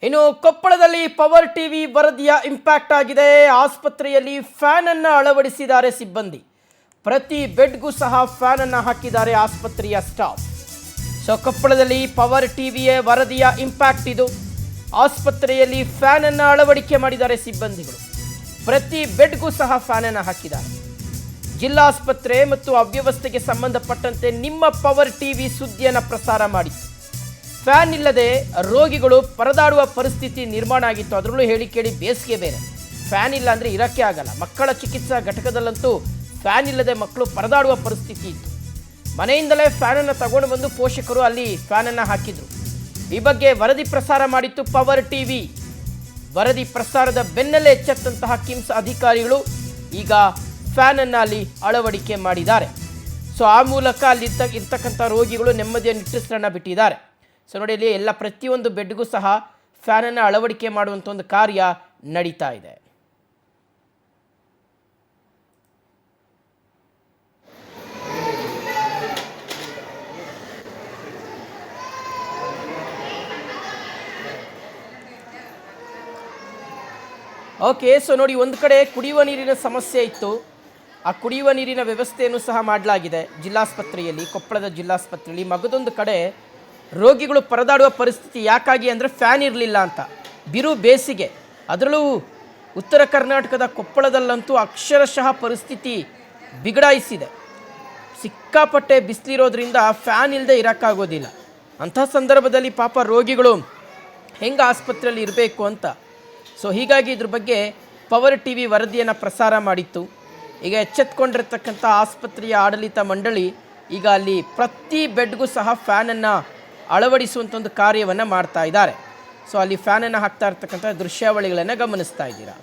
ಇನ್ನು ಕೊಪ್ಪಳದಲ್ಲಿ power TV ವರದಿಯ ಇಂಪ್ಯಾಕ್ಟ್ ಆಗಿದೆ. ಆಸ್ಪತ್ರೆಯಲ್ಲಿ ಫ್ಯಾನ್ ಅನ್ನು ಅಳವಡಿಸಿದ್ದಾರೆ ಸಿಬ್ಬಂದಿ. ಪ್ರತಿ ಬೆಡ್ಗೂ ಸಹ ಫ್ಯಾನ್ ಅನ್ನು ಹಾಕಿದ್ದಾರೆ ಆಸ್ಪತ್ರೆಯ ಸ್ಟಾಫ್. ಸೊ ಕೊಪ್ಪಳದಲ್ಲಿ ಪವರ್ ಟಿವಿಯ ವರದಿಯ ಇಂಪ್ಯಾಕ್ಟ್ ಇದು. ಆಸ್ಪತ್ರೆಯಲ್ಲಿ ಫ್ಯಾನ್ ಅನ್ನು ಅಳವಡಿಕೆ ಮಾಡಿದ್ದಾರೆ ಸಿಬ್ಬಂದಿಗಳು. ಪ್ರತಿ ಬೆಡ್ಗೂ ಸಹ ಫ್ಯಾನ್ ಅನ್ನು ಹಾಕಿದ್ದಾರೆ. ಜಿಲ್ಲಾಸ್ಪತ್ರೆ ಮತ್ತು ಅವ್ಯವಸ್ಥೆಗೆ ಸಂಬಂಧಪಟ್ಟಂತೆ ನಿಮ್ಮ ಪವರ್ ಟಿವಿ ಸುದ್ದಿಯನ್ನು ಪ್ರಸಾರ ಮಾಡಿತ್ತು. ಫ್ಯಾನ್ ಇಲ್ಲದೆ ರೋಗಿಗಳು ಪರದಾಡುವ ಪರಿಸ್ಥಿತಿ ನಿರ್ಮಾಣ ಆಗಿತ್ತು. ಅದರಲ್ಲೂ ಹೇಳಿ ಕೇಳಿ ಬೇಸಿಗೆ ಬೇರೆ, ಫ್ಯಾನ್ ಇಲ್ಲ ಅಂದರೆ ಇರೋಕ್ಕೆ ಆಗಲ್ಲ. ಮಕ್ಕಳ ಚಿಕಿತ್ಸಾ ಘಟಕದಲ್ಲಂತೂ ಫ್ಯಾನ್ ಇಲ್ಲದೆ ಮಕ್ಕಳು ಪರದಾಡುವ ಪರಿಸ್ಥಿತಿ ಇತ್ತು. ಮನೆಯಿಂದಲೇ ಫ್ಯಾನನ್ನು ತಗೊಂಡು ಬಂದು ಪೋಷಕರು ಅಲ್ಲಿ ಫ್ಯಾನನ್ನು ಹಾಕಿದರು. ಈ ಬಗ್ಗೆ ವರದಿ ಪ್ರಸಾರ ಮಾಡಿತ್ತು ಪವರ್ ಟಿವಿ. ವರದಿ ಪ್ರಸಾರದ ಬೆನ್ನಲ್ಲೇ ಎಚ್ಚೆತ್ತಂತಹ ಕಿಮ್ಸ್ ಅಧಿಕಾರಿಗಳು ಈಗ ಫ್ಯಾನನ್ನು ಅಲ್ಲಿ ಅಳವಡಿಕೆ ಮಾಡಿದ್ದಾರೆ. ಸೊ ಆ ಮೂಲಕ ಅಲ್ಲಿ ಇರ್ತಕ್ಕಂಥ ರೋಗಿಗಳು ನೆಮ್ಮದಿಯ ನಿಟ್ಟುಸಿರನ್ನು ಬಿಟ್ಟಿದ್ದಾರೆ. ಸೊ ನೋಡಿ, ಇಲ್ಲಿ ಎಲ್ಲ ಪ್ರತಿಯೊಂದು ಬೆಡ್ಗೂ ಸಹ ಫ್ಯಾನನ್ನು ಅಳವಡಿಕೆ ಮಾಡುವಂಥ ಒಂದು ಕಾರ್ಯ ನಡೀತಾ ಇದೆ. ಓಕೆ, ಸೊ ನೋಡಿ, ಒಂದು ಕಡೆ ಕುಡಿಯುವ ನೀರಿನ ಸಮಸ್ಯೆ ಇತ್ತು. ಆ ಕುಡಿಯುವ ನೀರಿನ ವ್ಯವಸ್ಥೆಯನ್ನು ಸಹ ಮಾಡಲಾಗಿದೆ ಜಿಲ್ಲಾಸ್ಪತ್ರೆಯಲ್ಲಿ, ಕೊಪ್ಪಳದ ಜಿಲ್ಲಾಸ್ಪತ್ರೆಯಲ್ಲಿ. ಮಗದೊಂದು ಕಡೆ ರೋಗಿಗಳು ಪರದಾಡುವ ಪರಿಸ್ಥಿತಿ ಯಾಕಾಗಿ ಅಂದರೆ ಫ್ಯಾನ್ ಇರಲಿಲ್ಲ ಅಂತ. ಬಿರು ಬೇಸಿಗೆ, ಅದರಲ್ಲೂ ಉತ್ತರ ಕರ್ನಾಟಕದ ಕೊಪ್ಪಳದಲ್ಲಂತೂ ಅಕ್ಷರಶಃ ಪರಿಸ್ಥಿತಿ ಬಿಗಡಾಯಿಸಿದೆ. ಸಿಕ್ಕಾಪಟ್ಟೆ ಬಿಸಿಲಿರೋದ್ರಿಂದ ಫ್ಯಾನ್ ಇಲ್ಲದೆ ಇರೋಕ್ಕಾಗೋದಿಲ್ಲ. ಅಂಥ ಸಂದರ್ಭದಲ್ಲಿ ಪಾಪ ರೋಗಿಗಳು ಹೆಂಗೆ ಆಸ್ಪತ್ರೆಯಲ್ಲಿ ಇರಬೇಕು ಅಂತ. ಸೊ ಹೀಗಾಗಿ ಇದ್ರ ಬಗ್ಗೆ ಪವರ್ ಟಿವಿ ವರದಿಯನ್ನು ಪ್ರಸಾರ ಮಾಡಿತ್ತು. ಈಗ ಎಚ್ಚೆತ್ಕೊಂಡಿರ್ತಕ್ಕಂಥ ಆಸ್ಪತ್ರೆಯ ಆಡಳಿತ ಮಂಡಳಿ ಈಗ ಅಲ್ಲಿ ಪ್ರತಿ ಬೆಡ್ಗೂ ಸಹ ಫ್ಯಾನನ್ನು ಅಳವಡಿಸುವಂಥ ಒಂದು ಕಾರ್ಯವನ್ನು ಮಾಡ್ತಾ ಇದ್ದಾರೆ. ಸೊ ಅಲ್ಲಿ ಫ್ಯಾನನ್ನು ಹಾಕ್ತಾ ಇರ್ತಕ್ಕಂಥ ದೃಶ್ಯಾವಳಿಗಳನ್ನು ಗಮನಿಸ್ತಾ ಇದ್ದೀರಾ.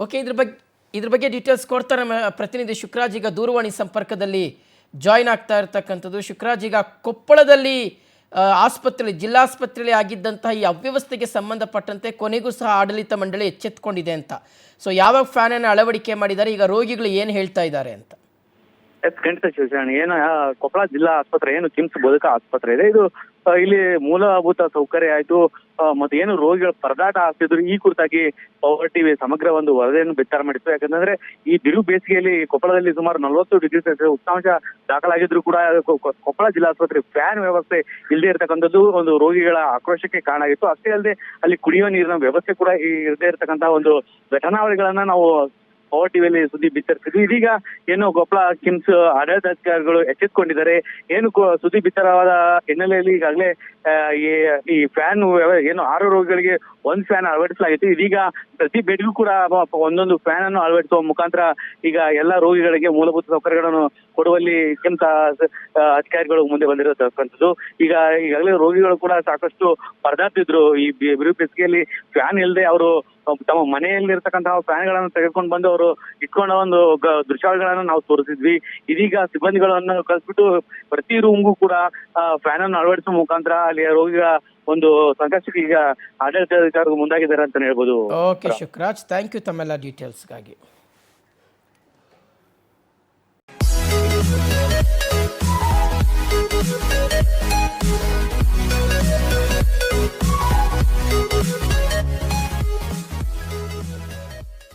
ಓಕೆ, ಇದ್ರ ಬಗ್ಗೆ ಡೀಟೇಲ್ಸ್ ಕೊಡ್ತಾರೆ ನಮ್ಮ ಪ್ರತಿನಿಧಿ ಶುಕ್ರಾಜ್. ಈಗ ದೂರವಾಣಿ ಸಂಪರ್ಕದಲ್ಲಿ ಜಾಯ್ನ್ ಆಗ್ತಾ ಇರ್ತಕ್ಕಂಥದ್ದು. ಶುಕ್ರಾಜ್, ಈಗ ಕೊಪ್ಪಳದಲ್ಲಿ ಆಸ್ಪತ್ರೆ, ಜಿಲ್ಲಾಸ್ಪತ್ರೆಯಲ್ಲಿ ಆಗಿದ್ದಂತಹ ಈ ಅವ್ಯವಸ್ಥೆಗೆ ಸಂಬಂಧಪಟ್ಟಂತೆ ಕೊನೆಗೂ ಸಹ ಆಡಳಿತ ಮಂಡಳಿ ಎಚ್ಚೆತ್ತುಕೊಂಡಿದೆ ಅಂತ. ಸೊ ಯಾವಾಗ ಫ್ಯಾನನ್ನು ಅಳವಡಿಕೆ ಮಾಡಿದ್ದಾರೆ, ಈಗ ರೋಗಿಗಳು ಏನು ಹೇಳ್ತಾ ಇದ್ದಾರೆ ಅಂತ? ಖಂಡಿತ ಶಿವಶರಣ, ಏನು ಕೊಪ್ಪಳ ಜಿಲ್ಲಾ ಆಸ್ಪತ್ರೆ ಏನು ಕಿಮ್ಸ್ ಬೋಧಕ ಆಸ್ಪತ್ರೆ ಇದೆ, ಇದು ಇಲ್ಲಿ ಮೂಲಭೂತ ಸೌಕರ್ಯ ಆಯ್ತು ಮತ್ತೆ ಏನು ರೋಗಿಗಳ ಪರದಾಟ ಆಗ್ತಿದ್ರು, ಈ ಕುರಿತಾಗಿ ಪವರ್ ಟಿವಿ ಸಮಗ್ರ ಒಂದು ವರದಿಯನ್ನು ಬಿತ್ತರ ಮಾಡಿತ್ತು. ಯಾಕಂದ್ರೆ ಈ ಬಿರು ಬೇಸಿಗೆಯಲ್ಲಿ ಕೊಪ್ಪಳದಲ್ಲಿ ಸುಮಾರು 40 ಡಿಗ್ರಿ ಸೆಲ್ಸಿಯಸ್ ಉಷ್ಣಾಂಶ ದಾಖಲಾಗಿದ್ರು ಕೂಡ ಕೊಪ್ಪಳ ಜಿಲ್ಲಾಸ್ಪತ್ರೆ ಫ್ಯಾನ್ ವ್ಯವಸ್ಥೆ ಇಲ್ಲದೆ ಇರತಕ್ಕಂಥದ್ದು ಒಂದು ರೋಗಿಗಳ ಆಕ್ರೋಶಕ್ಕೆ ಕಾರಣ ಆಗಿತ್ತು. ಅಷ್ಟೇ ಅಲ್ಲದೆ ಅಲ್ಲಿ ಕುಡಿಯುವ ನೀರಿನ ವ್ಯವಸ್ಥೆ ಕೂಡ ಇಲ್ಲದೆ ಇರತಕ್ಕಂತಹ ಒಂದು ಘಟನಾವಳಿಗಳನ್ನ ನಾವು ಪವರ್ ಟಿವಿಯಲ್ಲಿ ಸುದ್ದಿ ಬಿತ್ತರಿಸಿದ್ವಿ. ಇದೀಗ ಏನು ಕೊಪ್ಪಳ ಕಿಮ್ಸ್ ಆಡಳಿತಾಧಿಕಾರಿಗಳು ಎಚ್ಚೆತ್ತುಕೊಂಡಿದ್ದಾರೆ. ಏನು ಸುದ್ದಿ ಬಿತ್ತರವಾದ ಹಿನ್ನೆಲೆಯಲ್ಲಿ ಈಗಾಗಲೇ ಈ ಫ್ಯಾನ್ ಏನು 6 ರೋಗಿಗಳಿಗೆ 1 ಫ್ಯಾನ್ ಅಳವಡಿಸಲಾಗಿತ್ತು. ಇದೀಗ ಪ್ರತಿ ಬೆಡ್ಗೂ ಕೂಡ ಒಂದೊಂದು ಫ್ಯಾನ್ ಅನ್ನು ಅಳವಡಿಸುವ ಮುಖಾಂತರ ಈಗ ಎಲ್ಲ ರೋಗಿಗಳಿಗೆ ಮೂಲಭೂತ ಸೌಕರ್ಯಗಳನ್ನು ಕೊಡುವಲ್ಲಿ ಕಿಮ್ಸ್ ಅಧಿಕಾರಿಗಳು ಮುಂದೆ ಬಂದಿರತಕ್ಕಂಥದ್ದು. ಈಗಾಗಲೇ ರೋಗಿಗಳು ಕೂಡ ಸಾಕಷ್ಟು ಪರದಾಡ್ತಿದ್ರು. ಈ ಬಿರು ಬೇಸಿಗೆಯಲ್ಲಿ ಫ್ಯಾನ್ ಇಲ್ಲದೆ ಅವರು ತಮ್ಮ ಮನೆಯಲ್ಲಿರ್ತಕ್ಕಂತಹ ಫ್ಯಾನ್ ಗಳನ್ನು ತೆಗೆದುಕೊಂಡು ಬಂದು ಅವರು ಇಟ್ಕೊಂಡ ಒಂದು ದೃಶ್ಯಾವಳಿಗಳನ್ನು ನಾವು ತೋರಿಸಿದ್ವಿ. ಇದೀಗ ಸಿಬ್ಬಂದಿಗಳನ್ನು ಕಳಿಸ್ಬಿಟ್ಟು ಪ್ರತಿ ರೂಮ್ಗೂ ಕೂಡ ಫ್ಯಾನ್ ಅನ್ನು ಅಳವಡಿಸುವ ಮುಖಾಂತರ ಅಲ್ಲಿ ರೋಗಿಗಳ ಒಂದು ಸಂಕಷ್ಟಕ್ಕೆ ಈಗ ಆಡಳಿತಾಧಿಕಾರಿಗಳು ಮುಂದಾಗಿದ್ದಾರೆ ಅಂತ ಹೇಳ್ಬೋದು. ಓಕೆ ಶುಕ್ರಾಜ್, ಥ್ಯಾಂಕ್ ಯು ತಮ್ಮೆಲ್ಲ ಡೀಟೇಲ್ಸ್ಗಾಗಿ.